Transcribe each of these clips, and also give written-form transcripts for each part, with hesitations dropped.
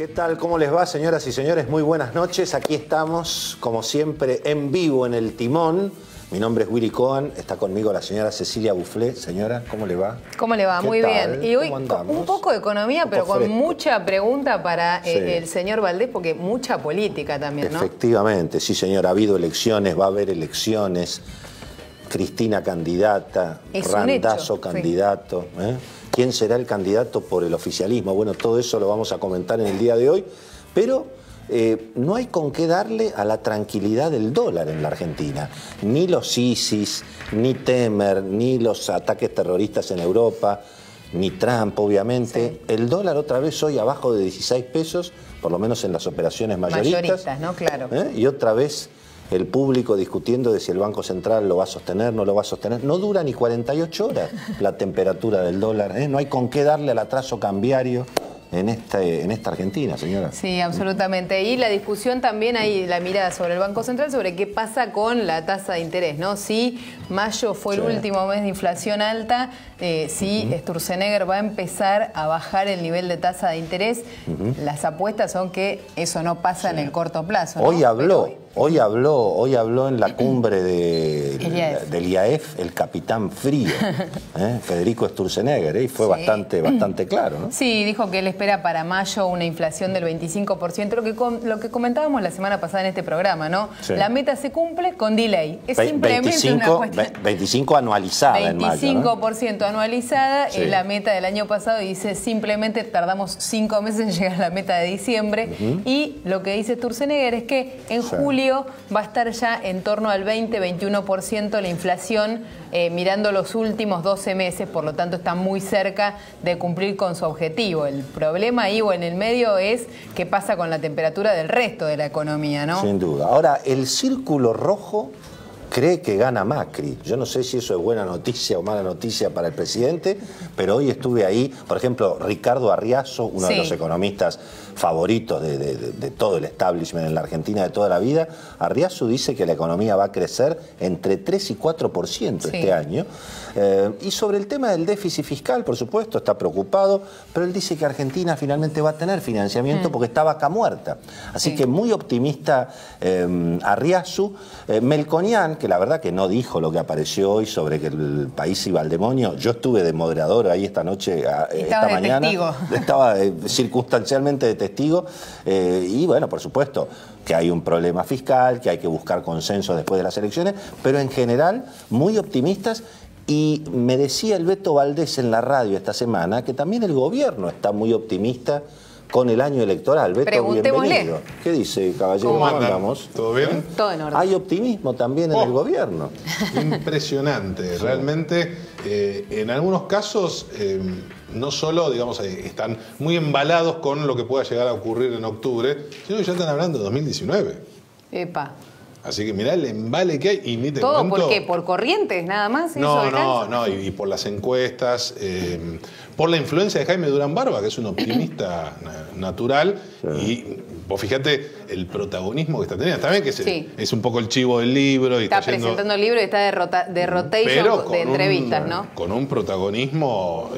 ¿Qué tal? ¿Cómo les va, señoras y señores? Muy buenas noches. Aquí estamos, como siempre, en vivo en el timón. Mi nombre es Willy Cohen. Está conmigo la señora Cecilia Boufflé. Señora, ¿cómo le va? ¿Cómo le va? Muy bien. Y hoy un poco de economía, pero con mucha pregunta para el señor Valdés, porque mucha política también, ¿no? Efectivamente, sí, señora. Ha habido elecciones, va a haber elecciones. Cristina candidata, Randazzo candidato. Sí. ¿Quién será el candidato por el oficialismo? Bueno, todo eso lo vamos a comentar en el día de hoy, pero no hay con qué darle a la tranquilidad del dólar en la Argentina. Ni los ISIS, ni Temer, ni los ataques terroristas en Europa, ni Trump, obviamente. Sí. El dólar otra vez hoy abajo de 16 pesos, por lo menos en las operaciones mayoristas. Mayoristas, ¿no? Claro. Y otra vez el público discutiendo de si el Banco Central lo va a sostener, no lo va a sostener. No dura ni 48 horas la temperatura del dólar. No hay con qué darle al atraso cambiario en esta Argentina, señora. Sí, absolutamente. Y la discusión también hay la mirada sobre el Banco Central, sobre qué pasa con la tasa de interés, ¿no? Si mayo fue el último mes de inflación alta, si Sturzenegger va a empezar a bajar el nivel de tasa de interés. Las apuestas son que eso no pasa en el corto plazo, ¿no? Hoy habló en la cumbre del IAEF el capitán frío, Federico Sturzenegger, y fue bastante claro, ¿no? Sí, dijo que él espera para mayo una inflación del 25%, lo que comentábamos la semana pasada en este programa, ¿no? Sí. La meta se cumple con delay. Es simplemente una apuesta. 25 anualizada 25% en mayo, ¿no? anualizada, es la meta del año pasado, y dice simplemente tardamos 5 meses en llegar a la meta de diciembre. Y lo que dice Sturzenegger es que en julio va a estar ya en torno al 20-21% la inflación, mirando los últimos 12 meses, por lo tanto está muy cerca de cumplir con su objetivo. El problema ahí o en el medio es qué pasa con la temperatura del resto de la economía, ¿no? Sin duda. Ahora, el círculo rojo cree que gana Macri. Yo no sé si eso es buena noticia o mala noticia para el presidente, pero hoy estuve ahí, por ejemplo, Ricardo Arriazo, uno de los economistas favoritos de todo el establishment en la Argentina de toda la vida. Arriazo dice que la economía va a crecer entre 3 y 4% este año. Y sobre el tema del déficit fiscal, por supuesto, está preocupado, pero él dice que Argentina finalmente va a tener financiamiento porque está vaca muerta. Así que muy optimista Arriazu. Melconian, que la verdad que no dijo lo que apareció hoy sobre que el país iba al demonio. Yo estuve de moderador ahí esta noche, esta mañana. Estaba circunstancialmente de testigo. Y bueno, por supuesto que hay un problema fiscal, que hay que buscar consenso después de las elecciones, pero en general muy optimistas. Y me decía el Beto Valdés en la radio esta semana que también el gobierno está muy optimista con el año electoral. Beto, bienvenido. ¿Qué dice, caballero? ¿Cómo andamos? ¿Todo bien? Todo en orden. Hay optimismo también en el gobierno. Impresionante. Realmente, en algunos casos, no solo, digamos, están muy embalados con lo que pueda llegar a ocurrir en octubre, sino que ya están hablando de 2019. Epa. Así que mirá el embale que hay y ni te ¿Todo cuento. por qué? ¿Por Corrientes nada más? No, y por las encuestas, por la influencia de Jaime Durán Barba, que es un optimista natural, y vos fíjate el protagonismo que está teniendo. También que es un poco el chivo del libro. Y está presentando el libro y está de rotation de entrevistas, ¿no? Con un protagonismo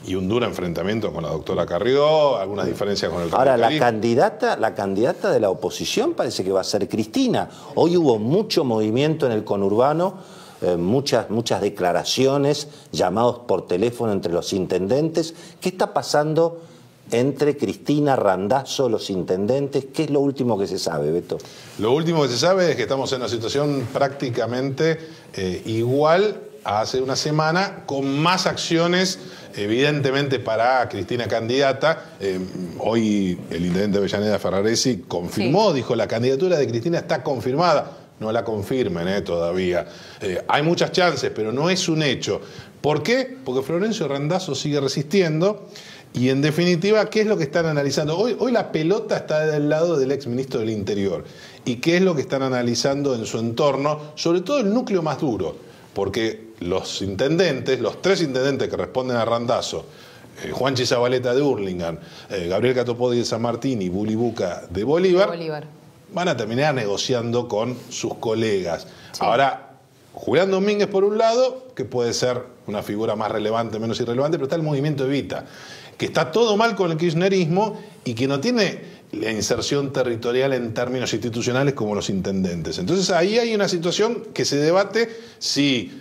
y un duro enfrentamiento con la doctora Carrió, algunas diferencias con el Ahora, la candidata de la oposición parece que va a ser Cristina. Hoy hubo mucho movimiento en el conurbano, muchas declaraciones, llamados por teléfono entre los intendentes. ¿Qué está pasando entre Cristina, Randazzo, los intendentes? ¿Qué es lo último que se sabe, Beto? Lo último que se sabe es que estamos en una situación prácticamente igual a hace una semana, con más acciones, evidentemente, para Cristina candidata. Hoy el intendente de Avellaneda, Ferraresi, confirmó, dijo, la candidatura de Cristina está confirmada. No la confirmen todavía. Hay muchas chances, pero no es un hecho. ¿Por qué? Porque Florencio Randazzo sigue resistiendo. Y en definitiva, ¿qué es lo que están analizando? Hoy la pelota está del lado del exministro del Interior. ¿Y qué es lo que están analizando en su entorno? Sobre todo el núcleo más duro. Porque los intendentes, los 3 intendentes que responden a Randazzo, Juanchi Zabaleta de Hurlingham, Gabriel Catopodis de San Martín y Bully Buca de Bolívar, van a terminar negociando con sus colegas. Ahora, Julián Domínguez por un lado, que puede ser una figura más relevante, menos irrelevante, pero está el movimiento Evita, que está todo mal con el kirchnerismo y que no tiene la inserción territorial en términos institucionales como los intendentes. Entonces ahí hay una situación que se debate si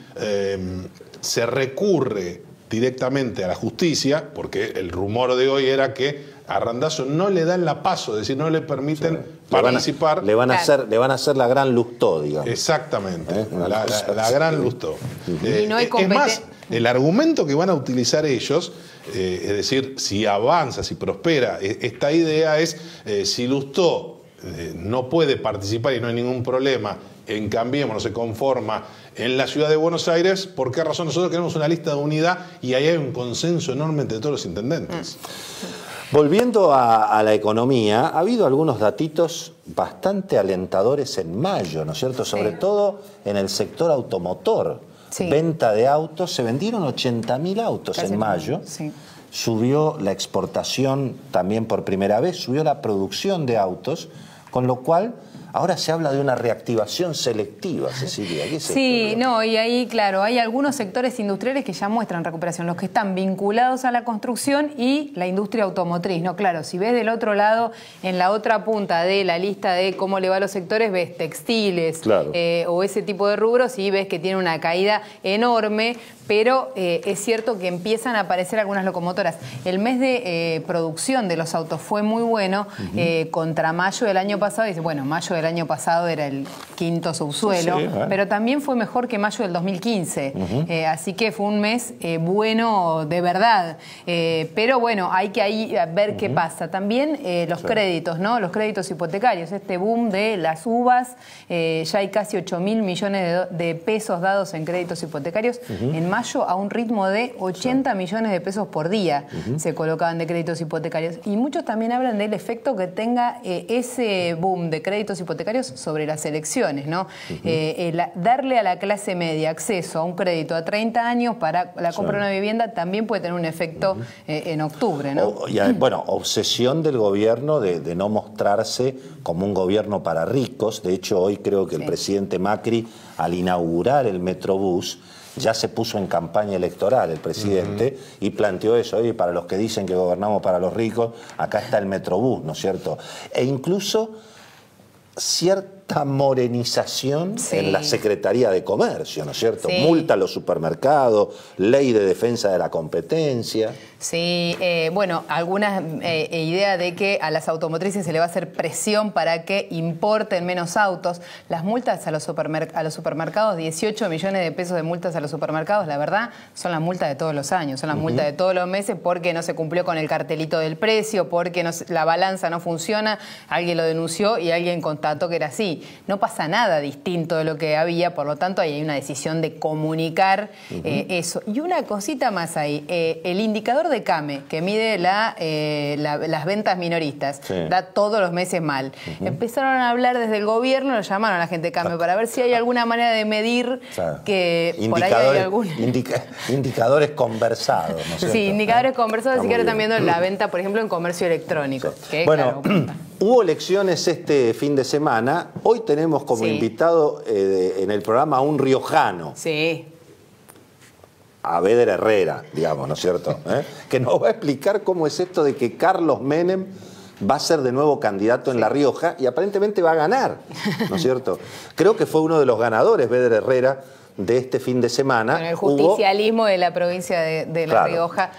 se recurre directamente a la justicia, porque el rumor de hoy era que a Randazzo no le dan la paso, es decir, no le permiten participar. Le van a hacer la gran Lustó, digamos. Exactamente, la gran Lustó. Y no hay es más, el argumento que van a utilizar ellos, es decir, si avanza, si prospera, esta idea es, si Lustó no puede participar y no hay ningún problema en Cambiemos, no se conforma en la ciudad de Buenos Aires, ¿por qué razón nosotros queremos una lista de unidad? Y ahí hay un consenso enorme entre todos los intendentes. Volviendo a la economía, ha habido algunos datitos bastante alentadores en mayo, ¿no es cierto? Sobre todo en el sector automotor. Sí. Venta de autos, se vendieron 80.000 autos en mayo. Sí. Subió la exportación también por primera vez, subió la producción de autos, con lo cual ahora se habla de una reactivación selectiva, Cecilia. ¿Qué es sí, esto? No, y ahí, claro, hay algunos sectores industriales que ya muestran recuperación, los que están vinculados a la construcción y la industria automotriz, ¿no? Claro, si ves del otro lado, en la otra punta de la lista de cómo le va a los sectores, ves textiles, claro, o ese tipo de rubros y ves que tiene una caída enorme, pero es cierto que empiezan a aparecer algunas locomotoras. El mes de producción de los autos fue muy bueno, contra mayo del año pasado. Dice, bueno, mayo del año pasado era el quinto subsuelo, pero también fue mejor que mayo del 2015. Así que fue un mes bueno de verdad. Pero bueno, hay que ahí ver qué pasa. También los créditos, ¿no? Los créditos hipotecarios, este boom de las uvas, ya hay casi 8.000 millones de pesos dados en créditos hipotecarios. En mayo, a un ritmo de 80 millones de pesos por día se colocaban de créditos hipotecarios. Y muchos también hablan del efecto que tenga ese boom de créditos hipotecarios sobre las elecciones, ¿no? Darle a la clase media acceso a un crédito a 30 años para la compra de una vivienda también puede tener un efecto en octubre, ¿no? Bueno, obsesión del gobierno de no mostrarse como un gobierno para ricos. De hecho, hoy creo que el presidente Macri, al inaugurar el Metrobús, ya se puso en campaña electoral el presidente y planteó eso. Oye, para los que dicen que gobernamos para los ricos, acá está el Metrobús, ¿no es cierto? E incluso cierta morenización en la Secretaría de Comercio, ¿no es cierto? Multa a los supermercados, ley de defensa de la competencia. Sí, bueno, alguna idea de que a las automotrices se le va a hacer presión para que importen menos autos. Las multas a los supermercados, 18 millones de pesos de multas a los supermercados, la verdad, son las multas de todos los años, son las multas de todos los meses porque no se cumplió con el cartelito del precio, porque la balanza no funciona, alguien lo denunció y alguien constató que era así. No pasa nada distinto de lo que había, por lo tanto ahí hay una decisión de comunicar eso. Y una cosita más ahí, el indicador de CAME, que mide las ventas minoristas, da todos los meses mal. Empezaron a hablar desde el gobierno, lo llamaron a la gente de CAME para ver si hay alguna manera de medir que por ahí hay algún... Indicadores conversados, ¿no es cierto? Sí, indicadores conversados, así que ahora también viendo la venta, por ejemplo, en comercio electrónico. Que, bueno, claro, hubo elecciones este fin de semana. Hoy tenemos como invitado en el programa a un riojano. Sí. A Béder Herrera, digamos, ¿no es cierto? Que nos va a explicar cómo es esto de que Carlos Menem va a ser de nuevo candidato en La Rioja y aparentemente va a ganar, ¿no es cierto? Creo que fue uno de los ganadores, Béder Herrera, de este fin de semana. Bueno, el justicialismo de la provincia de La Rioja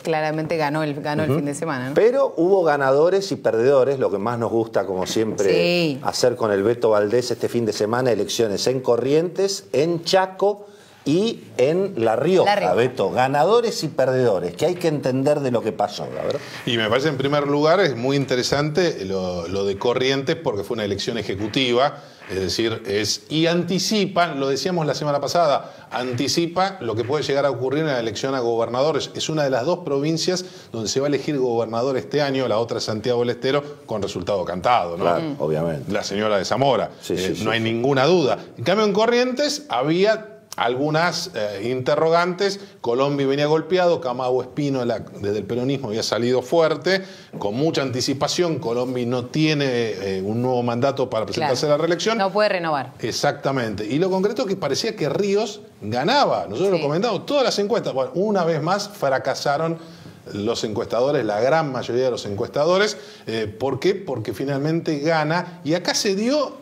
claramente ganó el fin de semana, ¿no? Pero hubo ganadores y perdedores, lo que más nos gusta, como siempre, hacer con el Beto Valdés este fin de semana, elecciones en Corrientes, en Chaco y en La Rioja, Beto, ganadores y perdedores, que hay que entender de lo que pasó, la verdad. Y me parece, en primer lugar, es muy interesante lo de Corrientes, porque fue una elección ejecutiva, es decir, y anticipa, lo decíamos la semana pasada, anticipa lo que puede llegar a ocurrir en la elección a gobernadores. Es una de las dos provincias donde se va a elegir gobernador este año, la otra es Santiago del Estero, con resultado cantado, ¿no? Claro, obviamente. La señora de Zamora, no hay ninguna duda. En cambio, en Corrientes había algunas interrogantes. Colombi venía golpeado, Camagüey Espino desde el peronismo había salido fuerte, con mucha anticipación. Colombi no tiene un nuevo mandato para presentarse a la reelección. No puede renovar. Exactamente. Y lo concreto es que parecía que Ríos ganaba. Nosotros lo comentamos, todas las encuestas. Bueno, una vez más fracasaron los encuestadores, la gran mayoría de los encuestadores. ¿Por qué? Porque finalmente gana. Y acá se dio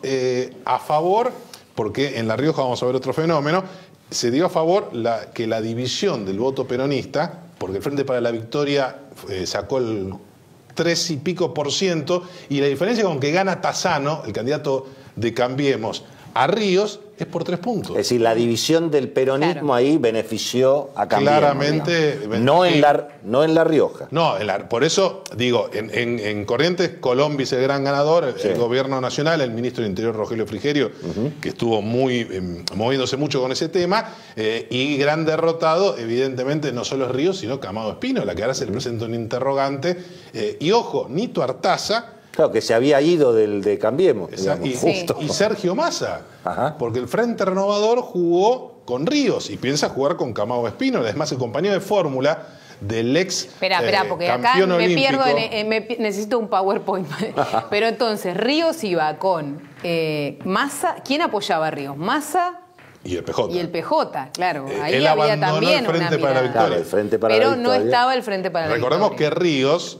a favor, porque en La Rioja vamos a ver otro fenómeno, se dio a favor que la división del voto peronista, porque el Frente para la Victoria sacó el 3 y pico %, y la diferencia con que gana Tassano, el candidato de Cambiemos, a Ríos, es por 3 puntos. Es decir, la división del peronismo ahí benefició a Cambiemos. Claramente. No en La Rioja. No, por eso digo, en Corrientes, Colombi es el gran ganador, el gobierno nacional, el ministro del Interior, Rogelio Frigerio, que estuvo moviéndose mucho con ese tema, y gran derrotado, evidentemente, no solo es Ríos, sino Camado Espínola, que ahora se le presenta un interrogante. Y ojo, Nito Artaza. Claro, que se había ido de Cambiemos. Digamos, y Sergio Massa. Ajá. Porque el Frente Renovador jugó con Ríos y piensa jugar con Camado Espínola. Es más, el compañero de fórmula del ex Espera, porque acá me pierdo, necesito un PowerPoint. Pero entonces, Ríos iba con Massa. ¿Quién apoyaba a Ríos? Massa. Y el PJ. Y el PJ, claro. Ahí él había abandonó también el Frente para la Victoria. Claro, el Frente para pero la Victoria. no estaba el Frente para la Victoria. Recordemos que Ríos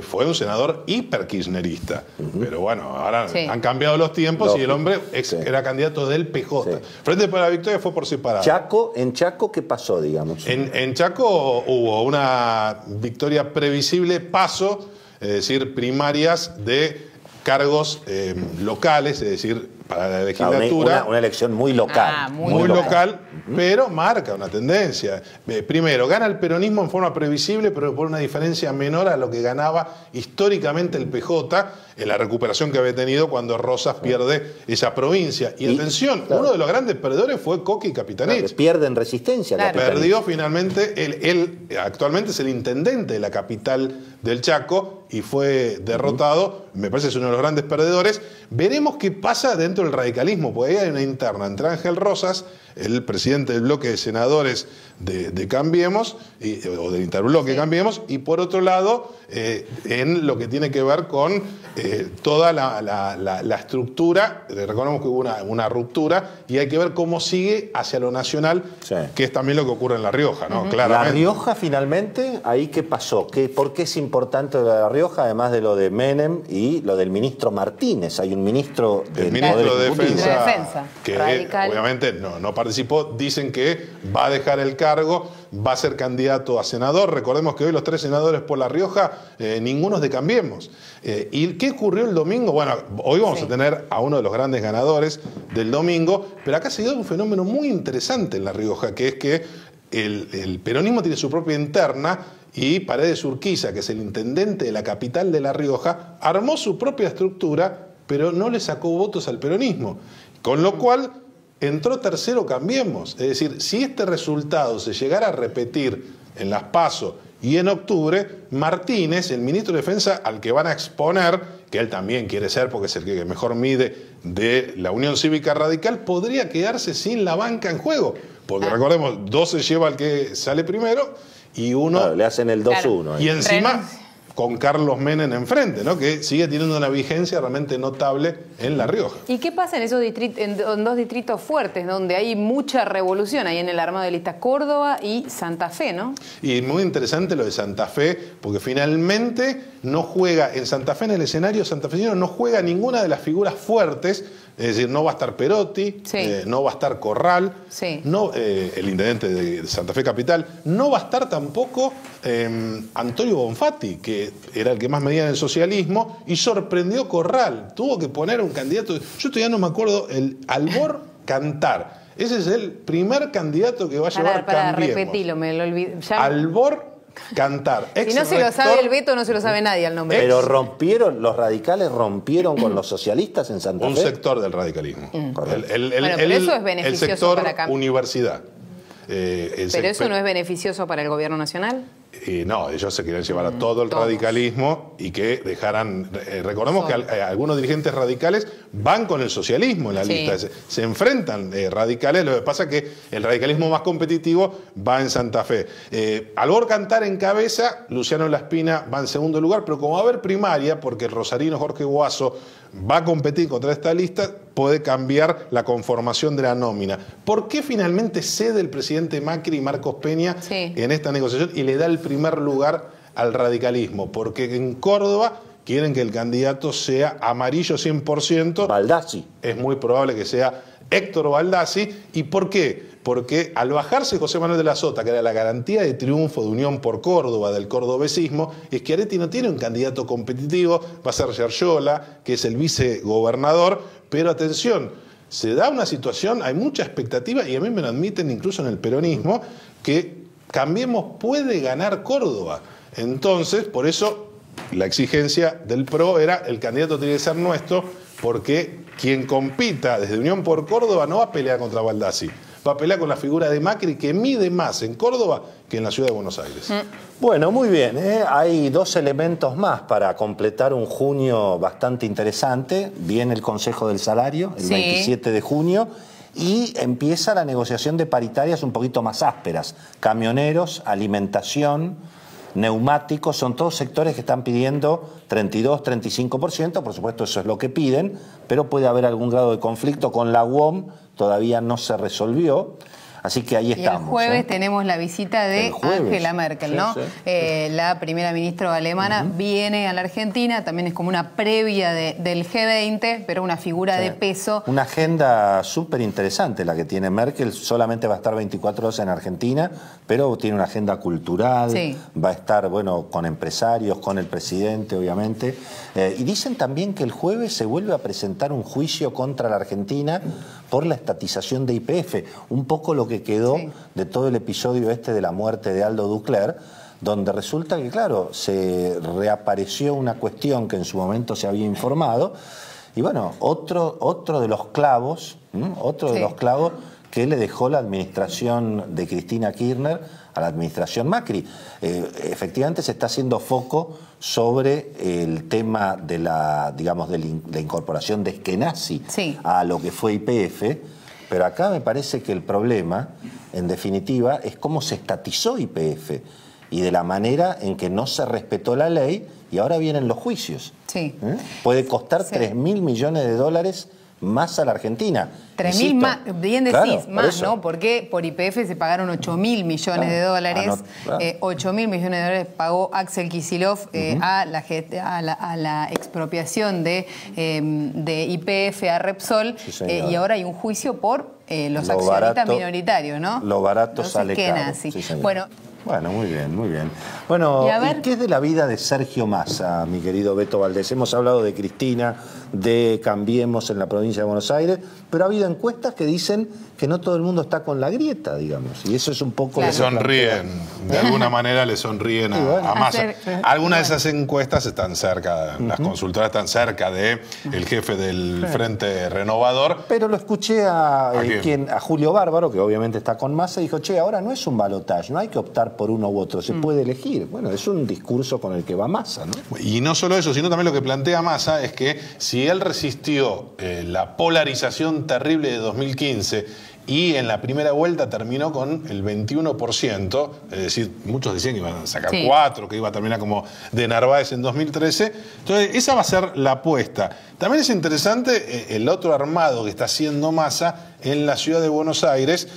fue un senador hiperkirchnerista. Pero bueno, ahora han cambiado los tiempos y el hombre era candidato del PJ. Frente para la Victoria fue por separado. ¿En Chaco qué pasó, digamos? En Chaco hubo una victoria previsible, paso, es decir, primarias de cargos locales, es decir, para la legislatura. Una elección muy local. Muy local, pero marca una tendencia. Primero, gana el peronismo en forma previsible, pero por una diferencia menor a lo que ganaba históricamente el PJ en la recuperación que había tenido cuando Rosas pierde esa provincia. Y atención, uno de los grandes perdedores fue Coqui Capitanich. Claro, pierden resistencia. Perdió finalmente, él actualmente es el intendente de la capital del Chaco y fue derrotado. Me parece que es uno de los grandes perdedores. Veremos qué pasa dentro del radicalismo, porque ahí hay una interna entre Ángel Rosas, el presidente del bloque de senadores de Cambiemos, o del interbloque Cambiemos, y por otro lado, en lo que tiene que ver con toda la estructura. Recordemos que hubo una ruptura y hay que ver cómo sigue hacia lo nacional, que es también lo que ocurre en La Rioja, ¿no? Claramente. La Rioja, finalmente, ¿ahí qué pasó? ¿Por qué es importante lo de La Rioja, además de lo de Menem y lo del ministro Martínez? Hay un ministro del ministro de Defensa que radical. Obviamente no participó. Dicen que va a dejar el cargo, va a ser candidato a senador. Recordemos que hoy los 3 senadores por La Rioja, ninguno es de Cambiemos. ¿Y qué ocurrió el domingo? Bueno, hoy vamos a tener a uno de los grandes ganadores del domingo, pero acá se dio un fenómeno muy interesante en La Rioja, que es que el peronismo tiene su propia interna y Paredes Urquiza, que es el intendente de la capital de La Rioja, armó su propia estructura, pero no le sacó votos al peronismo. Con lo cual entró tercero Cambiemos. Es decir, si este resultado se llegara a repetir en las PASO y en octubre, Martínez, el ministro de Defensa, al que van a exponer, que él también quiere ser porque es el que mejor mide de la Unión Cívica Radical, podría quedarse sin la banca en juego. Porque recordemos, 2 se lleva al que sale primero y uno... Claro, le hacen el 2-1. Y encima con Carlos Menem enfrente, ¿no? Que sigue teniendo una vigencia realmente notable en La Rioja. ¿Y qué pasa en esos en 2 distritos fuertes, donde hay mucha revolución, ahí en el armado de listas, Córdoba y Santa Fe, ¿no? Y muy interesante lo de Santa Fe, porque finalmente no juega, en Santa Fe, en el escenario santafesino, no juega ninguna de las figuras fuertes. Es decir, no va a estar Perotti, no va a estar Corral, no, el intendente de Santa Fe Capital, no va a estar tampoco Antonio Bonfatti, que era el que más medía en el socialismo, y sorprendió Corral. Tuvo que poner un candidato, yo todavía no me acuerdo, el Albor Cantar. Ese es el primer candidato que va a llevar Cambiemos. Repetilo, me lo olvidé. Albor Cantar. Si no se lo sabe el Beto, no se lo sabe nadie al nombre. Pero los radicales rompieron con los socialistas en Santa Fe. Un sector del radicalismo. Pero eso es beneficioso el sector para Cambiemos. Universidad. ¿Pero eso no es beneficioso para el gobierno nacional? No, ellos se quieren llevar a todo el radicalismo y que dejaran... recordemos que algunos dirigentes radicales van con el socialismo en la lista. Se enfrentan radicales. Lo que pasa es que el radicalismo más competitivo va en Santa Fe. Albor Cantar en cabeza, Luciano Laspina va en segundo lugar, pero como va a haber primaria, porque el rosarino Jorge Guaso va a competir contra esta lista, puede cambiar la conformación de la nómina. ¿Por qué finalmente cede el presidente Macri y Marcos Peña en esta negociación y le da el primer lugar al radicalismo, porque en Córdoba quieren que el candidato sea amarillo 100%. Baldassi. Es muy probable que sea Héctor Baldassi. ¿Y por qué? Porque al bajarse José Manuel de la Sota, que era la garantía de triunfo de Unión por Córdoba, del cordobesismo, Schiaretti no tiene un candidato competitivo, va a ser Yeryola, que es el vicegobernador, pero atención, se da una situación, hay mucha expectativa, y a mí me lo admiten incluso en el peronismo, que Cambiemos puede ganar Córdoba. Entonces, por eso, la exigencia del PRO era el candidato tiene que ser nuestro, porque quien compita desde Unión por Córdoba no va a pelear contra Baldassi, va a pelear con la figura de Macri, que mide más en Córdoba que en la ciudad de Buenos Aires. Bueno, muy bien, hay dos elementos más para completar un junio bastante interesante. Viene el Consejo del Salario, el 27 de junio, y empieza la negociación de paritarias un poquito más ásperas. Camioneros, alimentación, neumáticos, son todos sectores que están pidiendo 32, 35%, por supuesto eso es lo que piden, pero puede haber algún grado de conflicto con la UOM, todavía no se resolvió. Así que ahí estamos. El jueves tenemos la visita de Angela Merkel, ¿no? La primera ministra alemana viene a la Argentina, también es como una previa del G20, pero una figura de peso. Una agenda súper interesante la que tiene Merkel, solamente va a estar 24 horas en Argentina, pero tiene una agenda cultural, va a estar, bueno, con empresarios, con el presidente, obviamente. Y dicen también que el jueves se vuelve a presentar un juicio contra la Argentina por la estatización de YPF, un poco lo que quedó de todo el episodio este de la muerte de Aldo Ducler, donde resulta que, claro, se reapareció una cuestión que en su momento se había informado, y bueno, otro de los clavos, que le dejó la administración de Cristina Kirchner a la administración Macri. Efectivamente se está haciendo foco sobre el tema de la, digamos, de la incorporación de Eskenazi a lo que fue YPF, pero acá me parece que el problema, en definitiva, es cómo se estatizó YPF y de la manera en que no se respetó la ley y ahora vienen los juicios. Puede costar 3.000 millones de dólares más a la Argentina. 3.000 más, bien decís, más, ¿no? Porque por YPF se pagaron 8.000 millones de dólares. 8.000 millones de dólares pagó Axel Kicillof a la expropiación de YPF a Repsol. Y ahora hay un juicio por los accionistas minoritarios, ¿no? Lo barato sale caro. Bueno, muy bien, muy bien. Bueno, ¿y qué es de la vida de Sergio Massa, mi querido Beto Valdés? Hemos hablado de Cristina, de Cambiemos en la provincia de Buenos Aires, pero ha habido encuestas que dicen que no todo el mundo está con la grieta, digamos, y eso es un poco... Le sonríen, de alguna manera le sonríen a Massa. Algunas de esas encuestas están cerca, las consultoras están cerca de el jefe del Frente Renovador. Pero lo escuché a Julio Bárbaro, que obviamente está con Massa, y dijo, che, ahora no es un balotaje, no hay que optar por uno u otro, se puede elegir. Bueno, es un discurso con el que va Massa, ¿no? Y no solo eso, sino también lo que plantea Massa es que si él resistió la polarización terrible de 2015 y en la primera vuelta terminó con el 21%, es decir, muchos decían que iban a sacar 4, que iba a terminar como de Narváez en 2013. Entonces, esa va a ser la apuesta. También es interesante el otro armado que está haciendo Massa en la ciudad de Buenos Aires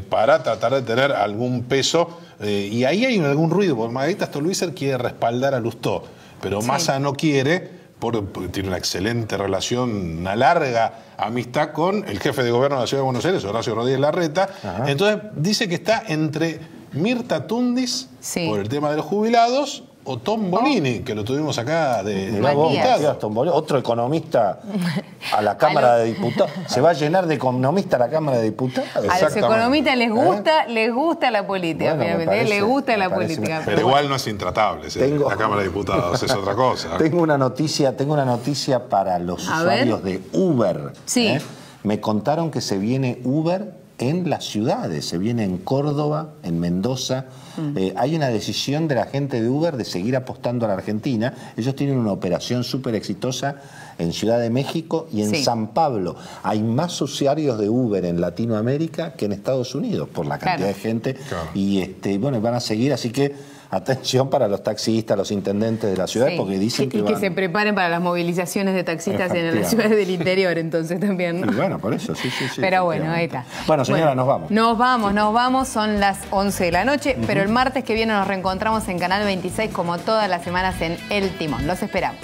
para tratar de tener algún peso. Y ahí hay algún ruido, porque Margarita Stolbizer quiere respaldar a Lustó, pero Massa no quiere, porque tiene una excelente relación, una larga amistad con el jefe de gobierno de la ciudad de Buenos Aires, Horacio Rodríguez Larreta. Entonces dice que está entre Mirta Tundis por el tema de los jubilados o Tom Bonini, que lo tuvimos acá de diputado. Otro economista a la Cámara de Diputados. Se va a llenar de economistas a la Cámara de Diputados. A los economistas les gusta la política, les gusta la política. Pero igual no es intratable, la Cámara de Diputados es otra cosa. Tengo una noticia para los usuarios de Uber. Me contaron que se viene Uber en las ciudades, se viene en Córdoba, en Mendoza. Hay una decisión de la gente de Uber de seguir apostando a la Argentina. Ellos tienen una operación súper exitosa en Ciudad de México y en San Pablo. Hay más usuarios de Uber en Latinoamérica que en Estados Unidos por la cantidad de gente. Y bueno, van a seguir, así que atención para los taxistas, los intendentes de la ciudad, Sí. porque dicen que Y que van... se preparen para las movilizaciones de taxistas en las ciudades del interior, entonces también, ¿no? Y bueno, por eso, sí. Pero bueno, ahí está. Bueno, señora, nos vamos. Nos vamos, son las 11 de la noche, pero el martes que viene nos reencontramos en Canal 26 como todas las semanas en El Timón. Los esperamos.